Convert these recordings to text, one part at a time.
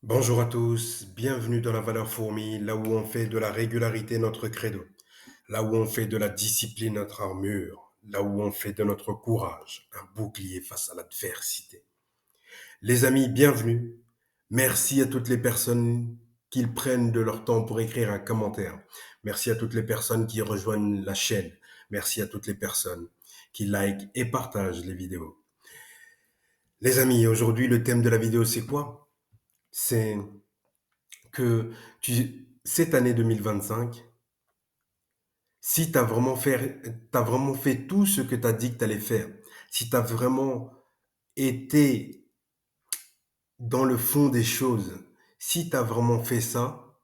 Bonjour à tous, bienvenue dans la valeur fourmi, là où on fait de la régularité notre credo, là où on fait de la discipline notre armure, là où on fait de notre courage un bouclier face à l'adversité. Les amis, bienvenue. Merci à toutes les personnes qui prennent de leur temps pour écrire un commentaire. Merci à toutes les personnes qui rejoignent la chaîne. Merci à toutes les personnes qui likent et partagent les vidéos. Les amis, aujourd'hui, le thème de la vidéo, c'est quoi? C'est que cette année 2025, si t'as vraiment fait tout ce que tu as dit que tu allais faire, si tu as vraiment été dans le fond des choses, si tu as vraiment fait ça,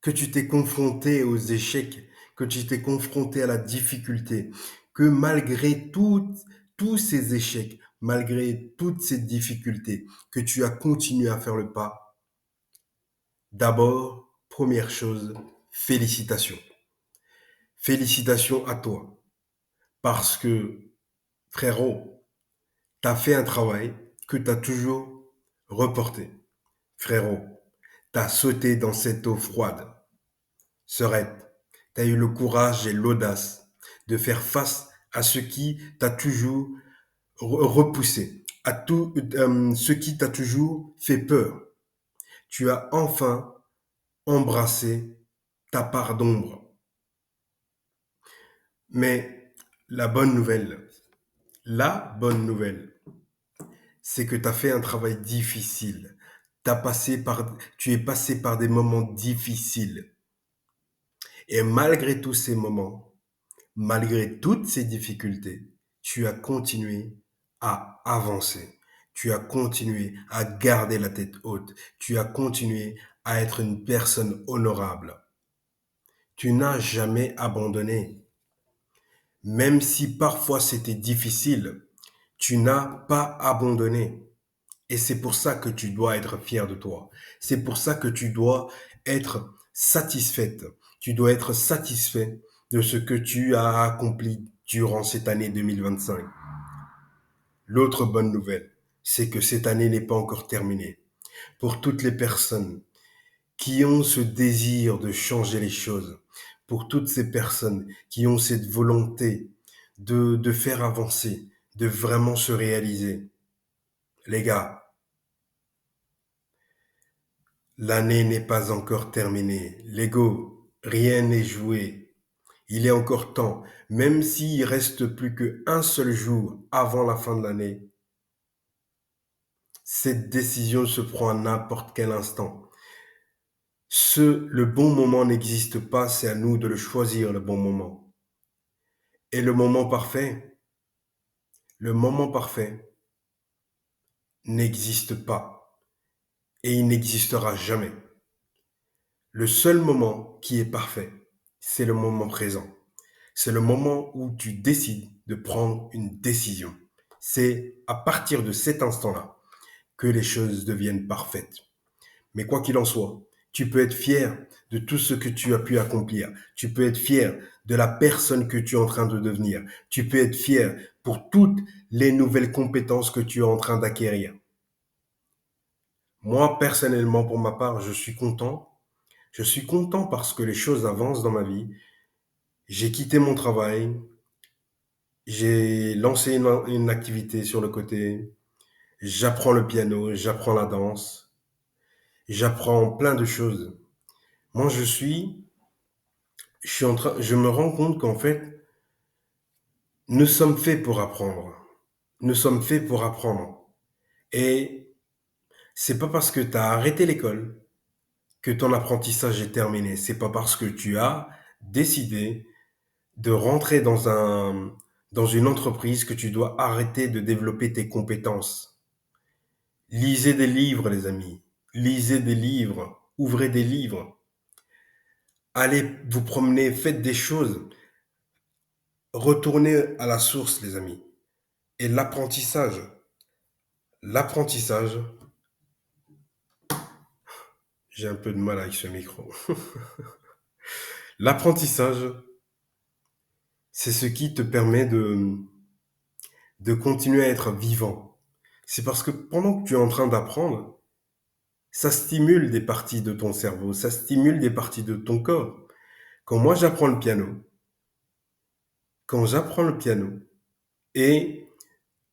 que tu t'es confronté aux échecs, que tu t'es confronté à la difficulté, que malgré tous ces échecs, malgré toutes ces difficultés, que tu as continué à faire le pas, d'abord, première chose, félicitations. Félicitations à toi. Parce que, frérot, tu as fait un travail que tu as toujours reporté. Frérot, tu as sauté dans cette eau froide. Serette, tu as eu le courage et l'audace de faire face à ce qui t'a toujours repoussé, à tout ce qui t'a toujours fait peur. Tu as enfin embrassé ta part d'ombre. Mais la bonne nouvelle, c'est que tu as fait un travail difficile. Tu es passé par des moments difficiles. Et malgré tous ces moments, malgré toutes ces difficultés, tu as continué à avancer. Tu as continué à garder la tête haute. Tu as continué à être une personne honorable. Tu n'as jamais abandonné. Même si parfois c'était difficile, tu n'as pas abandonné. Et c'est pour ça que tu dois être fier de toi. C'est pour ça que tu dois être satisfaite. Tu dois être satisfait de ce que tu as accompli durant cette année 2025. L'autre bonne nouvelle, c'est que cette année n'est pas encore terminée. Pour toutes les personnes qui ont ce désir de changer les choses, pour toutes ces personnes qui ont cette volonté de faire avancer, de vraiment se réaliser, les gars, l'année n'est pas encore terminée. Lego, rien n'est joué. Il est encore temps, même s'il reste plus qu'un seul jour avant la fin de l'année. Cette décision se prend à n'importe quel instant. Le bon moment n'existe pas, c'est à nous de le choisir, le bon moment. Et le moment parfait n'existe pas. Et il n'existera jamais. Le seul moment qui est parfait, c'est le moment présent. C'est le moment où tu décides de prendre une décision. C'est à partir de cet instant-là que les choses deviennent parfaites. Mais quoi qu'il en soit, tu peux être fier de tout ce que tu as pu accomplir. Tu peux être fier de la personne que tu es en train de devenir. Tu peux être fier pour toutes les nouvelles compétences que tu es en train d'acquérir. Moi, personnellement, pour ma part, je suis content. Je suis content parce que les choses avancent dans ma vie. J'ai quitté mon travail. J'ai lancé une activité sur le côté. J'apprends le piano, j'apprends la danse, j'apprends plein de choses. Moi, je me rends compte qu'en fait, nous sommes faits pour apprendre. Nous sommes faits pour apprendre. Et c'est pas parce que tu as arrêté l'école que ton apprentissage est terminé. C'est pas parce que tu as décidé de rentrer dans une entreprise que tu dois arrêter de développer tes compétences. Lisez des livres, les amis. Lisez des livres. Ouvrez des livres. Allez vous promener, faites des choses. Retournez à la source, les amis. Et l'apprentissage, j'ai un peu de mal avec ce micro. L'apprentissage, c'est ce qui te permet de continuer à être vivant. C'est parce que pendant que tu es en train d'apprendre, Ça stimule des parties de ton cerveau, ça stimule des parties de ton corps. Quand moi j'apprends le piano, quand j'apprends le piano, et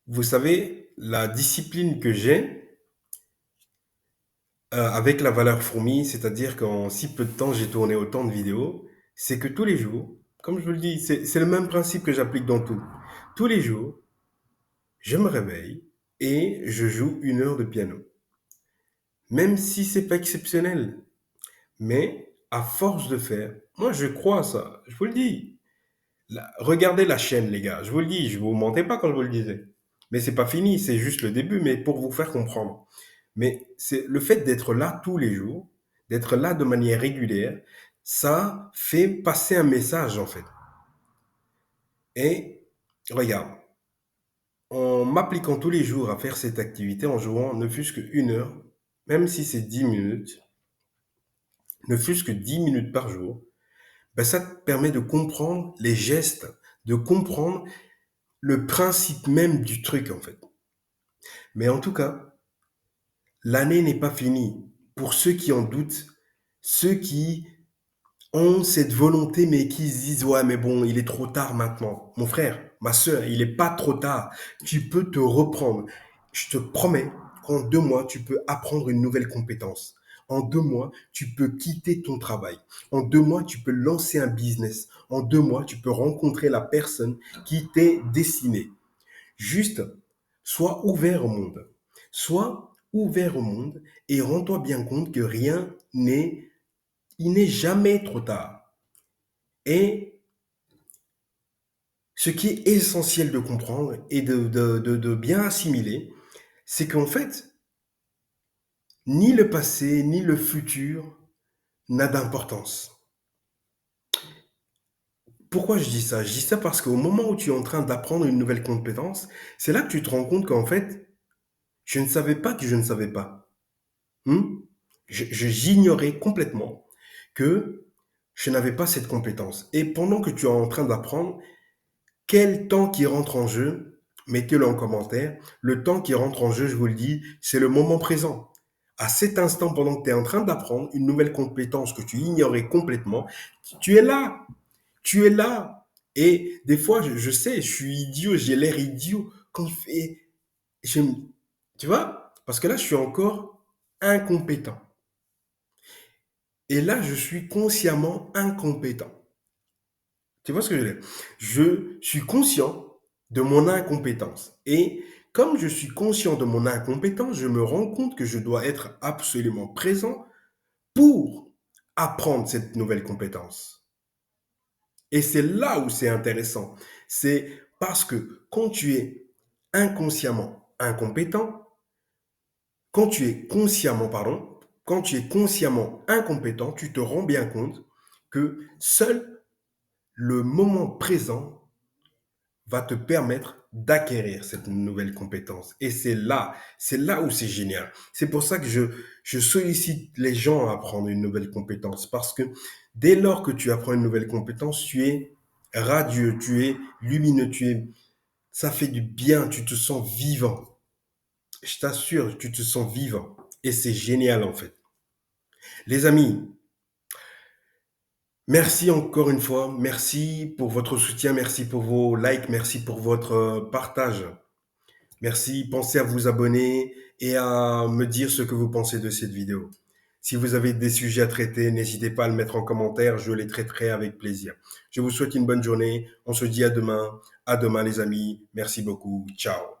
vous savez, la discipline que j'ai avec la valeur fourmi, c'est-à-dire qu'en si peu de temps j'ai tourné autant de vidéos, c'est que tous les jours, comme je vous le dis, c'est le même principe que j'applique dans tout. Tous les jours, je me réveille et je joue 1 heure de piano. Même si c'est pas exceptionnel. Mais à force de faire, moi je crois à ça, je vous le dis. Regardez la chaîne, les gars, je vous le dis, je vous mentais pas quand je vous le disais. Mais c'est pas fini, c'est juste le début, mais pour vous faire comprendre. Mais c'est le fait d'être là tous les jours, d'être là de manière régulière, ça fait passer un message en fait. Et regarde, en m'appliquant tous les jours à faire cette activité, en jouant ne fût-ce que 1 heure, même si c'est 10 minutes, ne fût-ce que 10 minutes par jour, ben ça te permet de comprendre les gestes, de comprendre le principe même du truc en fait. Mais en tout cas, l'année n'est pas finie. Pour ceux qui en doutent, ceux qui ont cette volonté mais qui se disent ouais mais bon il est trop tard maintenant. Mon frère, ma soeur, il est pas trop tard. Tu peux te reprendre. Je te promets qu'en 2 mois tu peux apprendre une nouvelle compétence. En 2 mois, tu peux quitter ton travail. En 2 mois, tu peux lancer un business. En 2 mois, tu peux rencontrer la personne qui t'est destinée. Juste, sois ouvert au monde. Sois ouvert au monde et rends-toi bien compte que il n'est jamais trop tard. Et ce qui est essentiel de comprendre et de bien assimiler, c'est qu'en fait, ni le passé, ni le futur n'a d'importance. Pourquoi je dis ça? Je dis ça parce qu'au moment où tu es en train d'apprendre une nouvelle compétence, c'est là que tu te rends compte qu'en fait, je ne savais pas que je ne savais pas. Hmm? J'ignorais complètement que je n'avais pas cette compétence. Et pendant que tu es en train d'apprendre, quel temps qui rentre en jeu, mettez-le en commentaire. Le temps qui rentre en jeu, je vous le dis, c'est le moment présent. À cet instant, pendant que tu es en train d'apprendre une nouvelle compétence que tu ignorais complètement, tu es là. Tu es là. Et des fois, je sais, je suis idiot, j'ai l'air idiot quand je fais... je- tu vois? Parce que là, je suis encore incompétent. Et là, je suis consciemment incompétent. Tu vois ce que je veux dire? Je suis conscient de mon incompétence. Et comme je suis conscient de mon incompétence, je me rends compte que je dois être absolument présent pour apprendre cette nouvelle compétence. Et c'est là où c'est intéressant. C'est parce que quand tu es inconsciemment incompétent, quand tu es consciemment incompétent, tu te rends bien compte que seul le moment présent va te permettre d'acquérir cette nouvelle compétence. Et c'est là où c'est génial. C'est pour ça que je sollicite les gens à apprendre une nouvelle compétence. Parce que dès lors que tu apprends une nouvelle compétence, tu es radieux, tu es lumineux, ça fait du bien, tu te sens vivant. Je t'assure, tu te sens vivant. Et c'est génial en fait. Les amis, merci encore une fois. Merci pour votre soutien, merci pour vos likes, merci pour votre partage. Merci, pensez à vous abonner et à me dire ce que vous pensez de cette vidéo. Si vous avez des sujets à traiter, n'hésitez pas à le mettre en commentaire, je les traiterai avec plaisir. Je vous souhaite une bonne journée, on se dit à demain les amis, merci beaucoup, ciao.